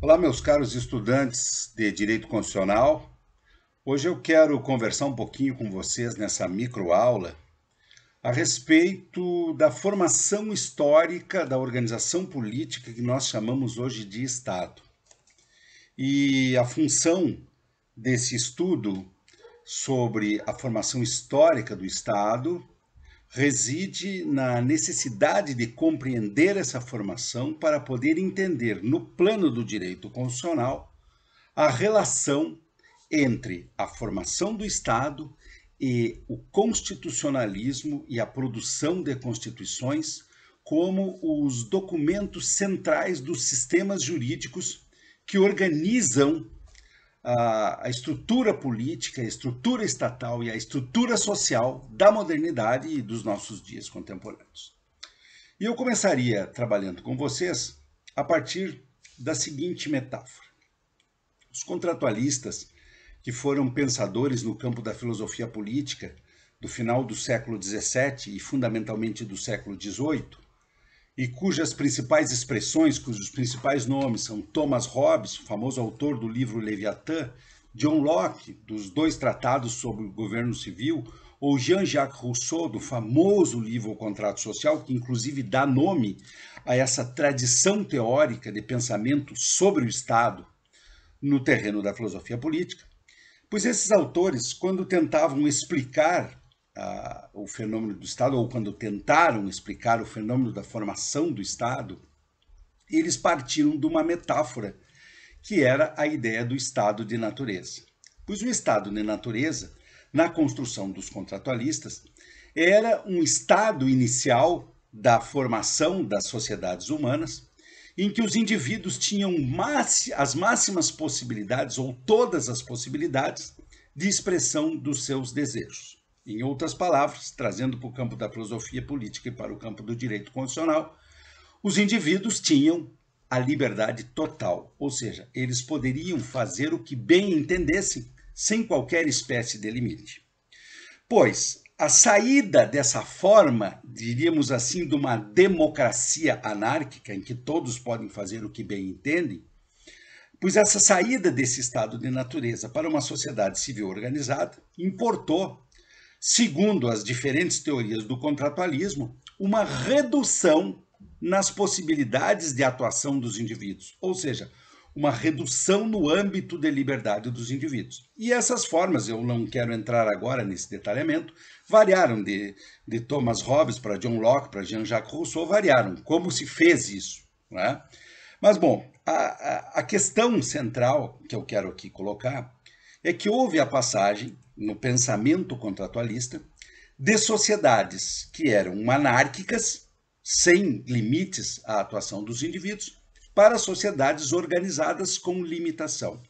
Olá, meus caros estudantes de Direito Constitucional. Hoje eu quero conversar um pouquinho com vocês nessa microaula a respeito da formação histórica da organização política que nós chamamos hoje de Estado. E a função desse estudo sobre a formação histórica do Estado reside na necessidade de compreender essa formação para poder entender, no plano do direito constitucional, a relação entre a formação do Estado e o constitucionalismo e a produção de constituições como os documentos centrais dos sistemas jurídicos que organizam a estrutura política, a estrutura estatal e a estrutura social da modernidade e dos nossos dias contemporâneos. E eu começaria trabalhando com vocês a partir da seguinte metáfora. Os contratualistas, que foram pensadores no campo da filosofia política do final do século XVII e fundamentalmente do século XVIII, e cujas principais expressões, cujos principais nomes são Thomas Hobbes, o famoso autor do livro Leviatã, John Locke, dos dois tratados sobre o governo civil, ou Jean-Jacques Rousseau, do famoso livro O Contrato Social, que inclusive dá nome a essa tradição teórica de pensamento sobre o Estado no terreno da filosofia política, pois esses autores, quando tentavam explicar o fenômeno do Estado, ou quando tentaram explicar o fenômeno da formação do Estado, eles partiram de uma metáfora, que era a ideia do estado de natureza. Pois o estado de natureza, na construção dos contratualistas, era um estado inicial da formação das sociedades humanas, em que os indivíduos tinham as máximas possibilidades, ou todas as possibilidades, de expressão dos seus desejos. Em outras palavras, trazendo para o campo da filosofia política e para o campo do direito constitucional, os indivíduos tinham a liberdade total, ou seja, eles poderiam fazer o que bem entendessem, sem qualquer espécie de limite. Pois a saída dessa forma, diríamos assim, de uma democracia anárquica, em que todos podem fazer o que bem entendem, pois essa saída desse estado de natureza para uma sociedade civil organizada importou, segundo as diferentes teorias do contratualismo, uma redução nas possibilidades de atuação dos indivíduos, ou seja, uma redução no âmbito de liberdade dos indivíduos. E essas formas, eu não quero entrar agora nesse detalhamento, variaram de Thomas Hobbes para John Locke, para Jean-Jacques Rousseau, variaram. Como se fez isso? Né? Mas, bom, a questão central que eu quero aqui colocar é que houve a passagem, no pensamento contratualista, de sociedades que eram monárquicas, sem limites à atuação dos indivíduos, para sociedades organizadas com limitação.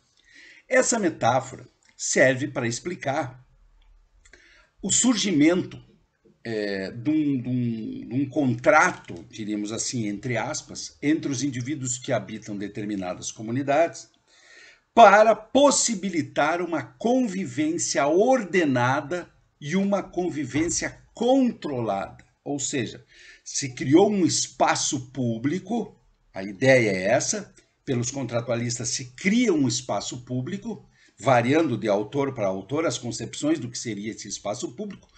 Essa metáfora serve para explicar o surgimento de um contrato, diríamos assim, entre aspas, entre os indivíduos que habitam determinadas comunidades, para possibilitar uma convivência ordenada e uma convivência controlada. Ou seja, se criou um espaço público, a ideia é essa, pelos contratualistas se cria um espaço público, variando de autor para autor as concepções do que seria esse espaço público,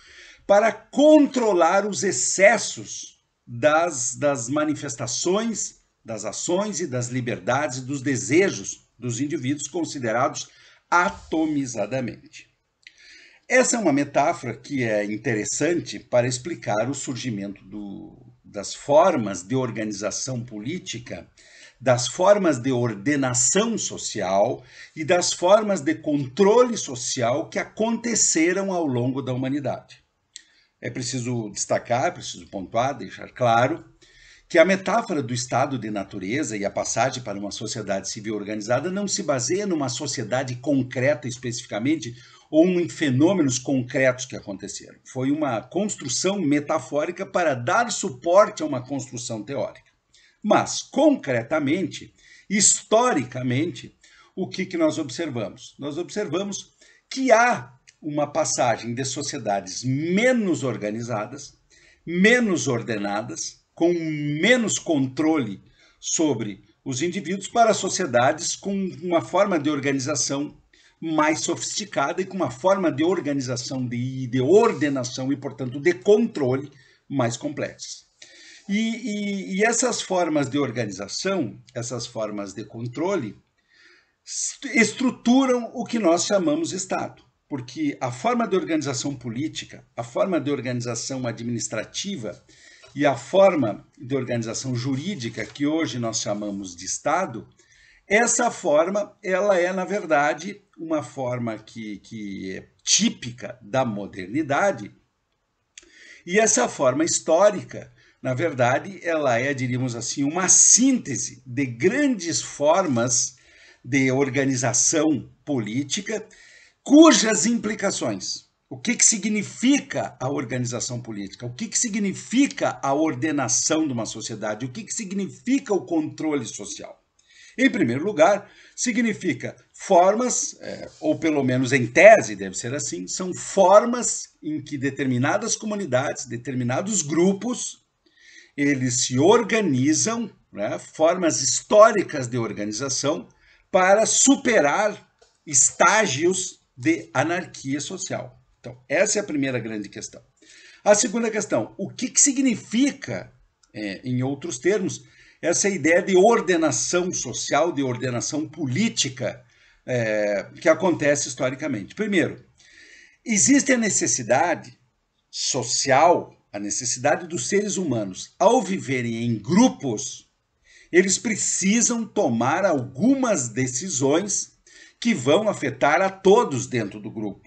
para controlar os excessos das manifestações, das ações e das liberdades, dos desejos dos indivíduos considerados atomizadamente. Essa é uma metáfora que é interessante para explicar o surgimento das formas de organização política, das formas de ordenação social e das formas de controle social que aconteceram ao longo da humanidade. É preciso destacar, preciso pontuar, deixar claro que a metáfora do estado de natureza e a passagem para uma sociedade civil organizada não se baseia numa sociedade concreta especificamente ou em fenômenos concretos que aconteceram. Foi uma construção metafórica para dar suporte a uma construção teórica. Mas, concretamente, historicamente, o que nós observamos? Nós observamos que há uma passagem de sociedades menos organizadas, menos ordenadas, com menos controle sobre os indivíduos para sociedades com uma forma de organização mais sofisticada e com uma forma de organização, de ordenação e, portanto, de controle mais complexas. E essas formas de organização, essas formas de controle, estruturam o que nós chamamos de Estado. Porque a forma de organização política, a forma de organização administrativa e a forma de organização jurídica, que hoje nós chamamos de Estado, essa forma, ela é, na verdade, uma forma que é típica da modernidade, e essa forma histórica, na verdade, ela é, diríamos assim, uma síntese de grandes formas de organização política, cujas implicações, o que significa a organização política, o que significa a ordenação de uma sociedade, o que significa o controle social. Em primeiro lugar, significa formas, ou pelo menos em tese deve ser assim, são formas em que determinadas comunidades, determinados grupos, eles se organizam, né, formas históricas de organização para superar estágios de anarquia social. Então, essa é a primeira grande questão. A segunda questão, o que significa, em outros termos, essa ideia de ordenação social, de ordenação política que acontece historicamente? Primeiro, existe a necessidade social, a necessidade dos seres humanos, ao viverem em grupos, eles precisam tomar algumas decisões que vão afetar a todos dentro do grupo.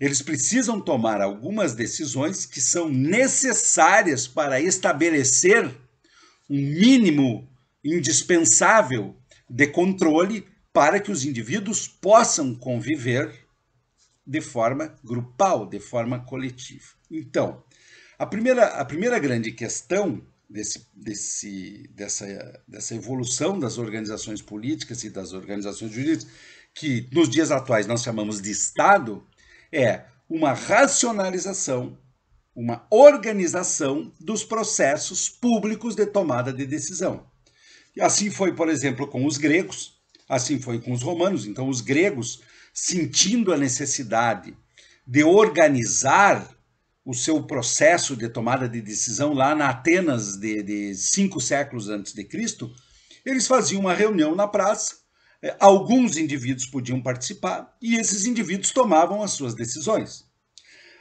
Eles precisam tomar algumas decisões que são necessárias para estabelecer um mínimo indispensável de controle para que os indivíduos possam conviver de forma grupal, de forma coletiva. Então, a primeira grande questão dessa evolução das organizações políticas e das organizações jurídicas, que nos dias atuais nós chamamos de Estado, é uma racionalização, uma organização dos processos públicos de tomada de decisão. E assim foi, por exemplo, com os gregos, assim foi com os romanos. Então, os gregos, sentindo a necessidade de organizar o seu processo de tomada de decisão lá na Atenas de 5 séculos antes de Cristo, eles faziam uma reunião na praça, alguns indivíduos podiam participar e esses indivíduos tomavam as suas decisões.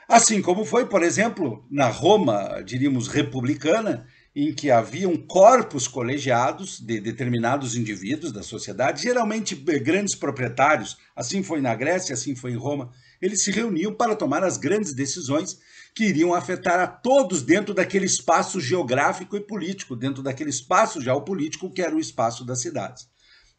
Assim como foi, por exemplo, na Roma, diríamos, republicana, em que haviam corpos colegiados de determinados indivíduos da sociedade, geralmente grandes proprietários, assim foi na Grécia, assim foi em Roma, eles se reuniam para tomar as grandes decisões que iriam afetar a todos dentro daquele espaço geográfico e político, dentro daquele espaço geopolítico que era o espaço das cidades.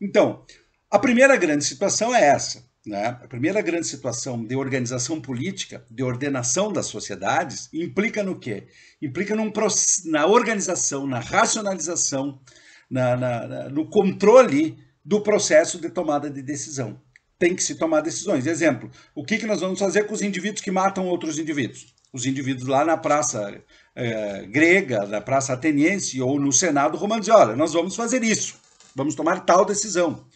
Então, a primeira grande situação é essa, né? A primeira grande situação de organização política, de ordenação das sociedades, implica no quê? Implica na organização, na racionalização, no controle do processo de tomada de decisão. Tem que se tomar decisões. Exemplo, o que nós vamos fazer com os indivíduos que matam outros indivíduos? Os indivíduos lá na praça grega, na praça ateniense ou no Senado romano dizem, olha, nós vamos fazer isso, vamos tomar tal decisão.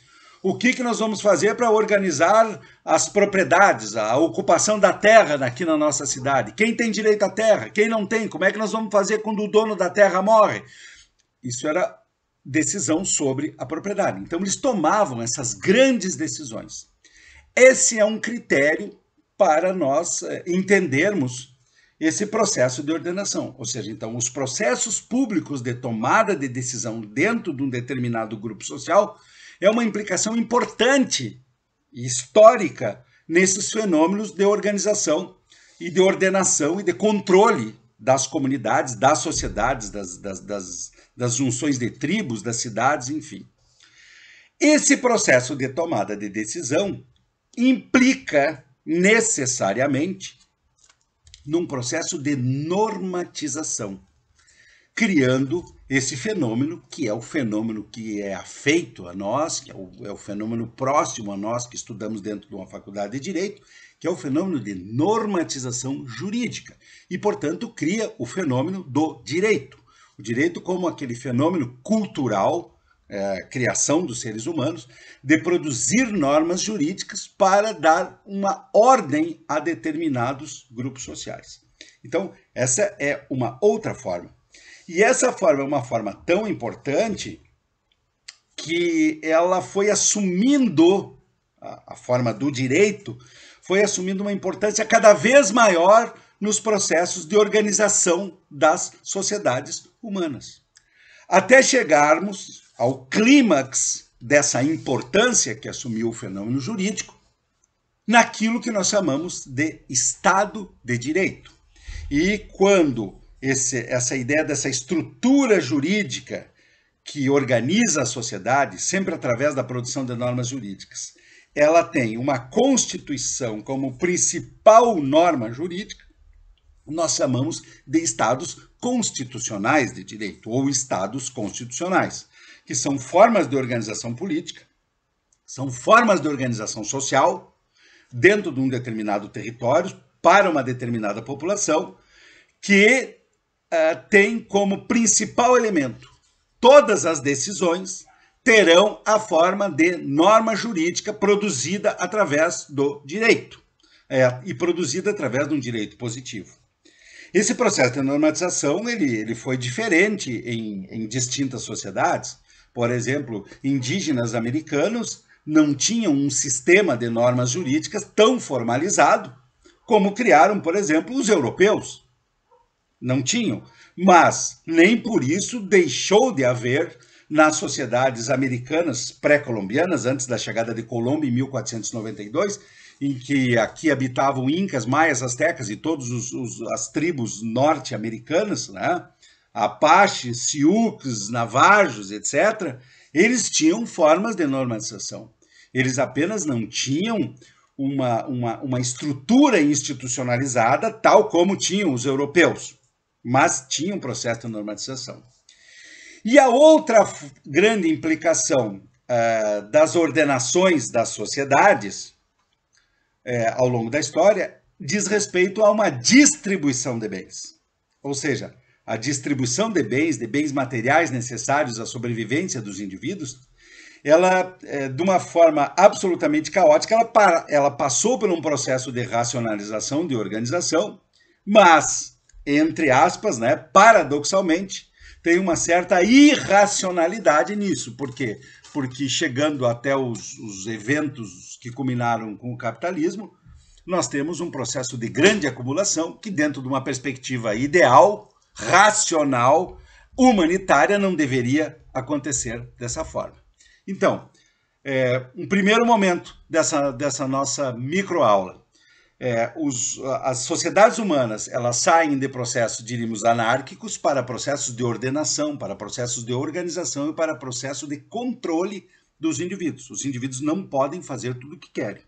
O que nós vamos fazer para organizar as propriedades, a ocupação da terra aqui na nossa cidade? Quem tem direito à terra? Quem não tem? Como é que nós vamos fazer quando o dono da terra morre? Isso era decisão sobre a propriedade. Então, eles tomavam essas grandes decisões. Esse é um critério para nós entendermos esse processo de ordenação. Ou seja, então, os processos públicos de tomada de decisão dentro de um determinado grupo social é uma implicação importante e histórica nesses fenômenos de organização e de ordenação e de controle das comunidades, das sociedades, das junções de tribos, das cidades, enfim. Esse processo de tomada de decisão implica necessariamente num processo de normatização, criando esse fenômeno, que é o fenômeno que é afeito a nós, que é o fenômeno próximo a nós, que estudamos dentro de uma faculdade de Direito, que é o fenômeno de normatização jurídica. E, portanto, cria o fenômeno do direito. O direito como aquele fenômeno cultural, criação dos seres humanos, de produzir normas jurídicas para dar uma ordem a determinados grupos sociais. Então, essa é uma outra forma. E essa forma é uma forma tão importante que ela foi assumindo, a forma do direito, foi assumindo uma importância cada vez maior nos processos de organização das sociedades humanas. Até chegarmos ao clímax dessa importância que assumiu o fenômeno jurídico, naquilo que nós chamamos de Estado de Direito. E quando essa ideia dessa estrutura jurídica que organiza a sociedade, sempre através da produção de normas jurídicas, ela tem uma Constituição como principal norma jurídica, nós chamamos de estados constitucionais de direito, ou estados constitucionais, que são formas de organização política, são formas de organização social, dentro de um determinado território, para uma determinada população, que tem como principal elemento todas as decisões terão a forma de norma jurídica produzida através do direito, e produzida através de um direito positivo. Esse processo de normatização ele foi diferente em distintas sociedades. Por exemplo, indígenas americanos não tinham um sistema de normas jurídicas tão formalizado como criaram, por exemplo, os europeus. Não tinham, mas nem por isso deixou de haver nas sociedades americanas pré-colombianas, antes da chegada de Colombo em 1492, em que aqui habitavam incas, maias, astecas e todas as tribos norte-americanas, né? Apaches, Siux, Navajos, etc., eles tinham formas de normalização. Eles apenas não tinham uma estrutura institucionalizada, tal como tinham os europeus, mas tinham um processo de normatização. E a outra grande implicação das ordenações das sociedades ao longo da história diz respeito a uma distribuição de bens. Ou seja, a distribuição de bens materiais necessários à sobrevivência dos indivíduos, ela, de uma forma absolutamente caótica, ela passou por um processo de racionalização, de organização, mas, entre aspas, né, paradoxalmente, tem uma certa irracionalidade nisso. Por quê? Porque chegando até os eventos que culminaram com o capitalismo, nós temos um processo de grande acumulação que, dentro de uma perspectiva ideal, racional, humanitária, não deveria acontecer dessa forma. Então, um primeiro momento dessa nossa microaula, as sociedades humanas, elas saem de processos, diríamos, anárquicos para processos de ordenação, para processos de organização e para processo de controle dos indivíduos. Os indivíduos não podem fazer tudo o que querem.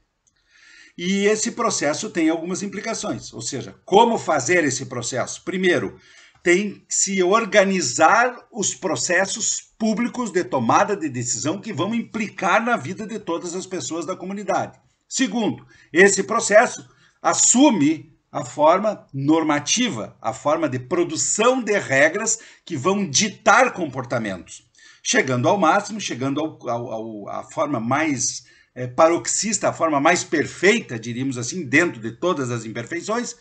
E esse processo tem algumas implicações, ou seja, como fazer esse processo? Primeiro, tem que se organizar os processos públicos de tomada de decisão que vão implicar na vida de todas as pessoas da comunidade. Segundo, esse processo assume a forma normativa, a forma de produção de regras que vão ditar comportamentos, chegando ao máximo, chegando à forma mais paroxista, a forma mais perfeita, diríamos assim, dentro de todas as imperfeições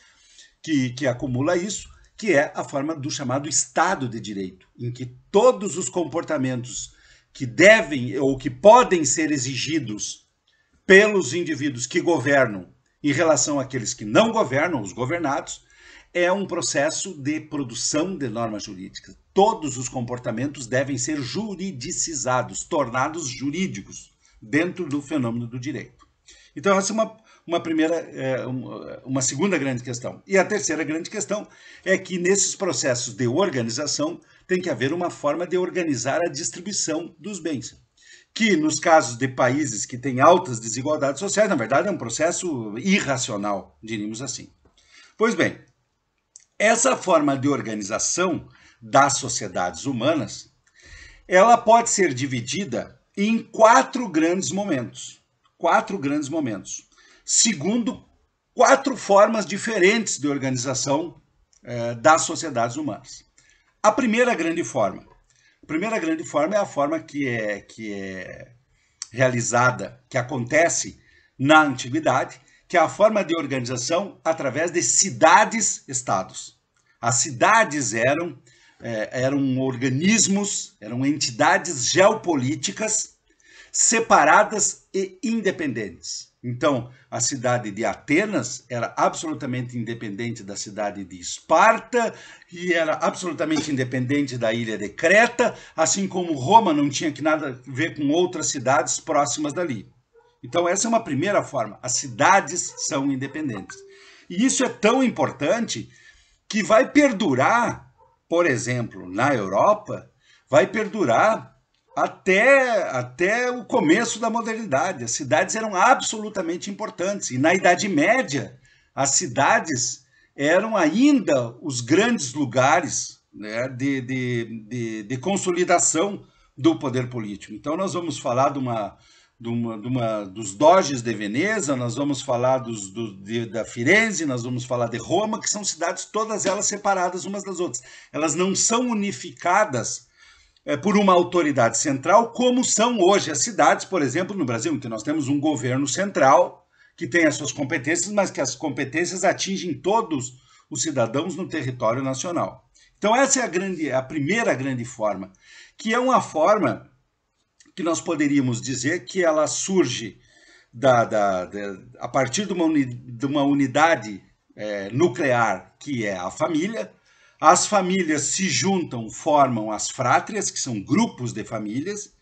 que acumula isso, que é a forma do chamado Estado de Direito, em que todos os comportamentos que devem ou que podem ser exigidos pelos indivíduos que governam em relação àqueles que não governam, os governados, é um processo de produção de normas jurídicas. Todos os comportamentos devem ser juridicizados, tornados jurídicos dentro do fenômeno do direito. Então, essa é uma segunda grande questão. E a terceira grande questão é que nesses processos de organização tem que haver uma forma de organizar a distribuição dos bens, que nos casos de países que têm altas desigualdades sociais, na verdade é um processo irracional, diríamos assim. Pois bem, essa forma de organização das sociedades humanas, ela pode ser dividida em quatro grandes momentos, segundo quatro formas diferentes de organização das sociedades humanas. A primeira grande forma A primeira grande forma é a forma que é realizada, que acontece na antiguidade, que é a forma de organização através de cidades-estados. As cidades eram organismos, eram entidades geopolíticas separadas e independentes. Então, a cidade de Atenas era absolutamente independente da cidade de Esparta e era absolutamente independente da ilha de Creta, assim como Roma não tinha nada a ver com outras cidades próximas dali. Então, essa é uma primeira forma. As cidades são independentes. E isso é tão importante que vai perdurar, por exemplo, na Europa, vai perdurar até o começo da modernidade. As cidades eram absolutamente importantes. E na Idade Média, as cidades eram ainda os grandes lugares, né, de consolidação do poder político. Então, nós vamos falar dos doges de Veneza, nós vamos falar da Firenze, nós vamos falar de Roma, que são cidades todas elas separadas umas das outras. Elas não são unificadas por uma autoridade central, como são hoje as cidades, por exemplo, no Brasil, em que nós temos um governo central que tem as suas competências, mas que as competências atingem todos os cidadãos no território nacional. Então essa é a primeira grande forma, que é uma forma que nós poderíamos dizer que ela surge a partir de uma unidade nuclear, que é a família. As famílias se juntam, formam as frátrias, que são grupos de famílias.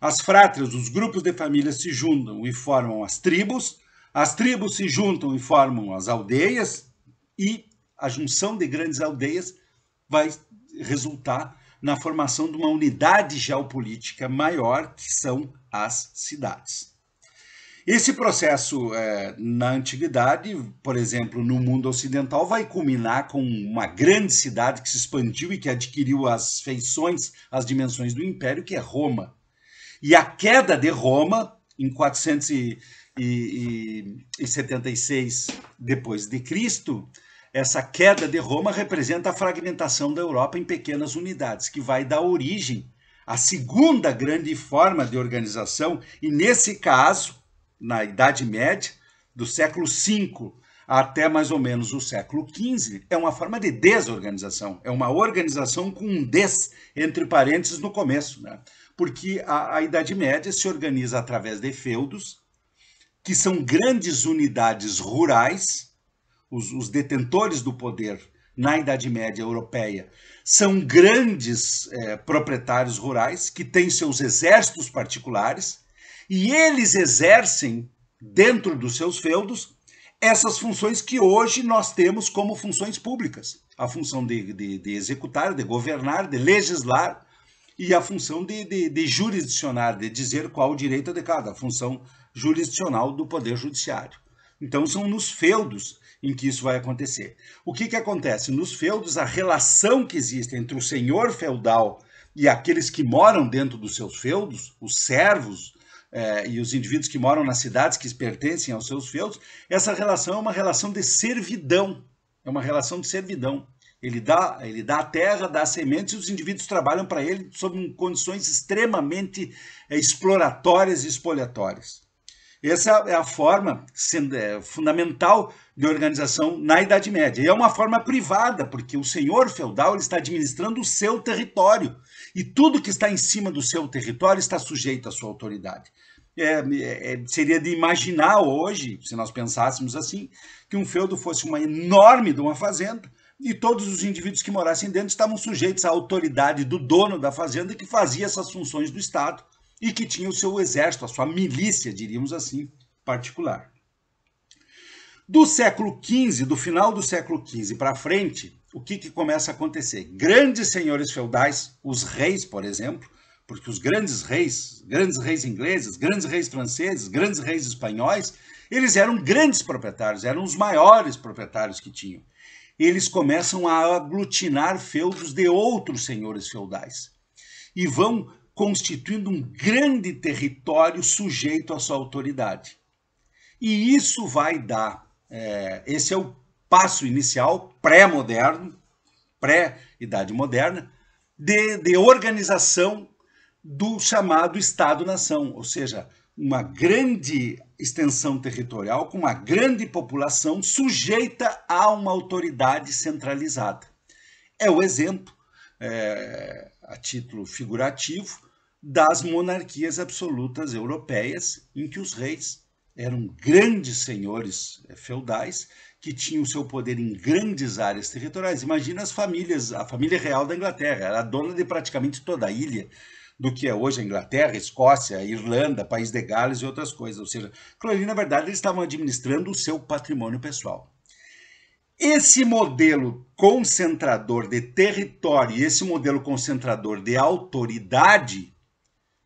As frátrias, os grupos de famílias se juntam e formam as tribos se juntam e formam as aldeias, e a junção de grandes aldeias vai resultar na formação de uma unidade geopolítica maior, que são as cidades. Esse processo na antiguidade, por exemplo, no mundo ocidental, vai culminar com uma grande cidade que se expandiu e que adquiriu as feições, as dimensões do império, que é Roma. E a queda de Roma, em 476 depois de Cristo, essa queda de Roma representa a fragmentação da Europa em pequenas unidades, que vai dar origem à segunda grande forma de organização, e nesse caso, na Idade Média, do século V até mais ou menos o século XV, é uma forma de desorganização, é uma organização com um des entre parênteses no começo, né? Porque a Idade Média se organiza através de feudos, que são grandes unidades rurais. Os detentores do poder na Idade Média europeia são grandes proprietários rurais que têm seus exércitos particulares, e eles exercem, dentro dos seus feudos, essas funções que hoje nós temos como funções públicas. A função de executar, de governar, de legislar, e a função de jurisdicionar, de dizer qual o direito é de cada, a função jurisdicional do poder judiciário. Então são nos feudos em que isso vai acontecer. O que acontece? Nos feudos, a relação que existe entre o senhor feudal e aqueles que moram dentro dos seus feudos, os servos e os indivíduos que moram nas cidades que pertencem aos seus feudos, essa relação é uma relação de servidão. É uma relação de servidão. Ele dá a terra, dá as sementes, e os indivíduos trabalham para ele sob condições extremamente exploratórias e expoliatórias. Essa é a forma fundamental de organização na Idade Média. E é uma forma privada, porque o senhor feudal está administrando o seu território. E tudo que está em cima do seu território está sujeito à sua autoridade. Seria de imaginar hoje, se nós pensássemos assim, que um feudo fosse uma enorme de uma fazenda, e todos os indivíduos que morassem dentro estavam sujeitos à autoridade do dono da fazenda, que fazia essas funções do Estado, e que tinha o seu exército, a sua milícia, diríamos assim, particular. Do século XV, do final do século XV para frente, o que começa a acontecer? Grandes senhores feudais, os reis, por exemplo, porque os grandes reis ingleses, grandes reis franceses, grandes reis espanhóis, eles eram grandes proprietários, eram os maiores proprietários que tinham. Eles começam a aglutinar feudos de outros senhores feudais e vão constituindo um grande território sujeito à sua autoridade. E isso vai dar, esse é o passo inicial pré-moderno, pré-idade moderna, de organização do chamado Estado-nação, ou seja, uma grande extensão territorial com uma grande população sujeita a uma autoridade centralizada. É o exemplo, a título figurativo, das monarquias absolutas europeias, em que os reis eram grandes senhores feudais que tinham seu poder em grandes áreas territoriais. Imagina as famílias, a família real da Inglaterra, era dona de praticamente toda a ilha do que é hoje a Inglaterra, Escócia, Irlanda, País de Gales e outras coisas. Ou seja, ali, na verdade, eles estavam administrando o seu patrimônio pessoal. Esse modelo concentrador de território e esse modelo concentrador de autoridade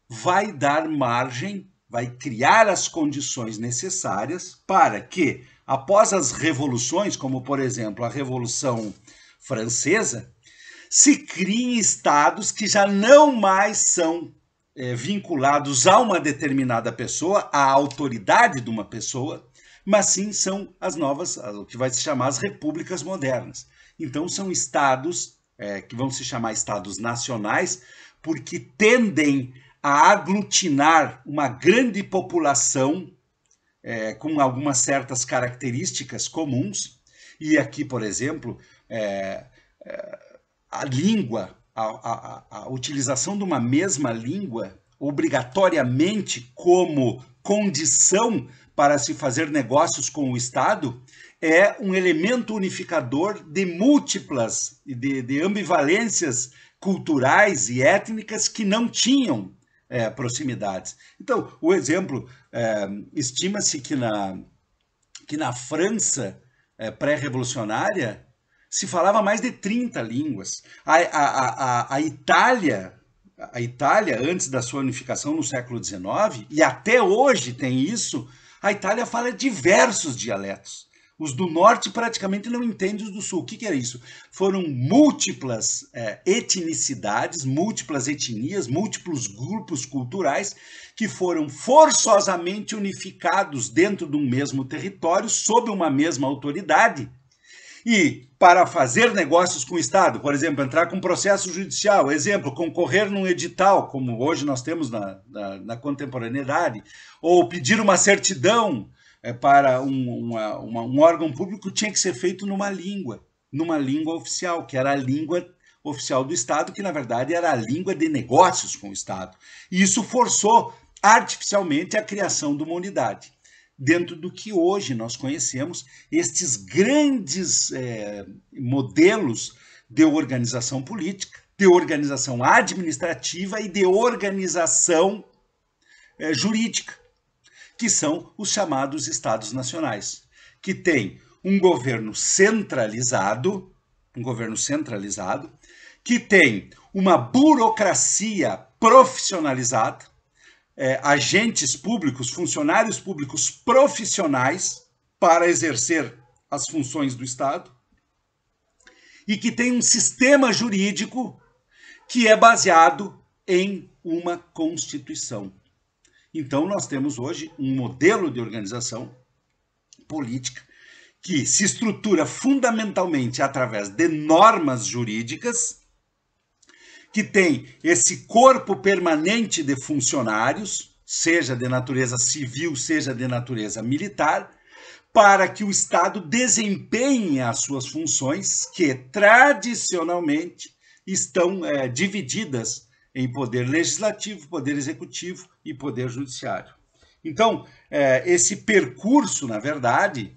vai dar margem, vai criar as condições necessárias para que, após as revoluções, como por exemplo a Revolução Francesa, se criem estados que já não mais são vinculados a uma determinada pessoa, à autoridade de uma pessoa, mas sim são as novas, o que vai se chamar as repúblicas modernas. Então são estados que vão se chamar estados nacionais, porque tendem a aglutinar uma grande população com algumas certas características comuns. E aqui, por exemplo, a língua, a utilização de uma mesma língua, obrigatoriamente como condição para se fazer negócios com o Estado, é um elemento unificador de múltiplas, de ambivalências culturais e étnicas que não tinham proximidades. Então, o exemplo, estima-se que na França pré-revolucionária se falava mais de 30 línguas. A Itália, antes da sua unificação no século XIX, e até hoje tem isso, a Itália fala diversos dialetos. Os do norte praticamente não entendem os do sul. O que era isso? Foram múltiplas etnicidades, múltiplas etnias, múltiplos grupos culturais que foram forçosamente unificados dentro de um mesmo território, sob uma mesma autoridade. E para fazer negócios com o Estado, por exemplo, entrar com processo judicial, exemplo, concorrer num edital, como hoje nós temos na contemporaneidade, ou pedir uma certidão para um órgão público, tinha que ser feito numa língua oficial, que era a língua oficial do Estado, que na verdade era a língua de negócios com o Estado. E isso forçou artificialmente a criação de uma unidade, dentro do que hoje nós conhecemos estes grandes modelos de organização política, de organização administrativa e de organização jurídica, que são os chamados Estados nacionais, que têm um governo centralizado, que tem uma burocracia profissionalizada, agentes públicos, funcionários públicos profissionais para exercer as funções do Estado, e que tem um sistema jurídico que é baseado em uma Constituição. Então, nós temos hoje um modelo de organização política que se estrutura fundamentalmente através de normas jurídicas, que tem esse corpo permanente de funcionários, seja de natureza civil, seja de natureza militar, para que o Estado desempenhe as suas funções, que tradicionalmente estão divididas em poder legislativo, poder executivo e poder judiciário. Então, esse percurso, na verdade,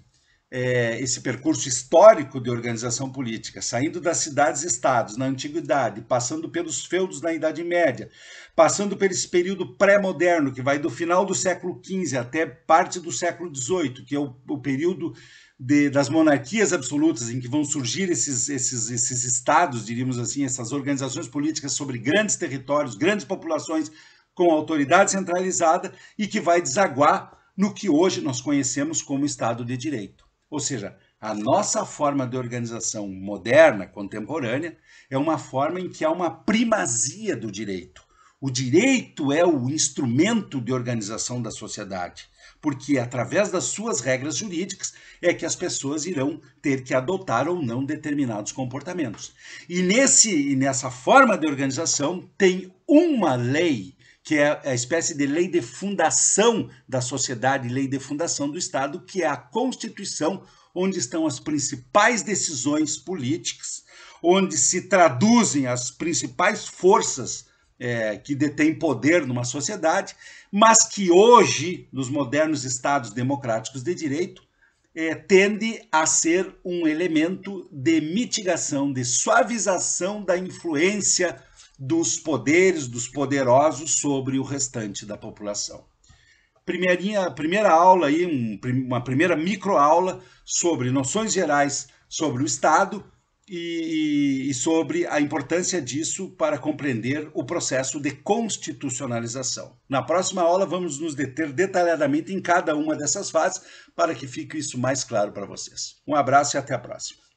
esse percurso histórico de organização política, saindo das cidades-estados na antiguidade, passando pelos feudos na Idade Média, passando por esse período pré-moderno, que vai do final do século XV até parte do século XVIII, que é o período das monarquias absolutas, em que vão surgir esses estados, diríamos assim, essas organizações políticas sobre grandes territórios, grandes populações, com autoridade centralizada, e que vai desaguar no que hoje nós conhecemos como Estado de Direito. Ou seja, a nossa forma de organização moderna, contemporânea, é uma forma em que há uma primazia do direito. O direito é o instrumento de organização da sociedade, porque através das suas regras jurídicas é que as pessoas irão ter que adotar ou não determinados comportamentos. E nessa forma de organização tem uma lei, que é a espécie de lei de fundação da sociedade, lei de fundação do Estado, que é a Constituição, onde estão as principais decisões políticas, onde se traduzem as principais forças que detém poder numa sociedade, mas que hoje, nos modernos estados democráticos de direito, tende a ser um elemento de mitigação, de suavização da influência dos poderes, dos poderosos sobre o restante da população. Primeira aula aí, uma primeira microaula sobre noções gerais sobre o Estado e sobre a importância disso para compreender o processo de constitucionalização. Na próxima aula vamos nos deter detalhadamente em cada uma dessas fases para que fique isso mais claro para vocês. Um abraço e até a próxima.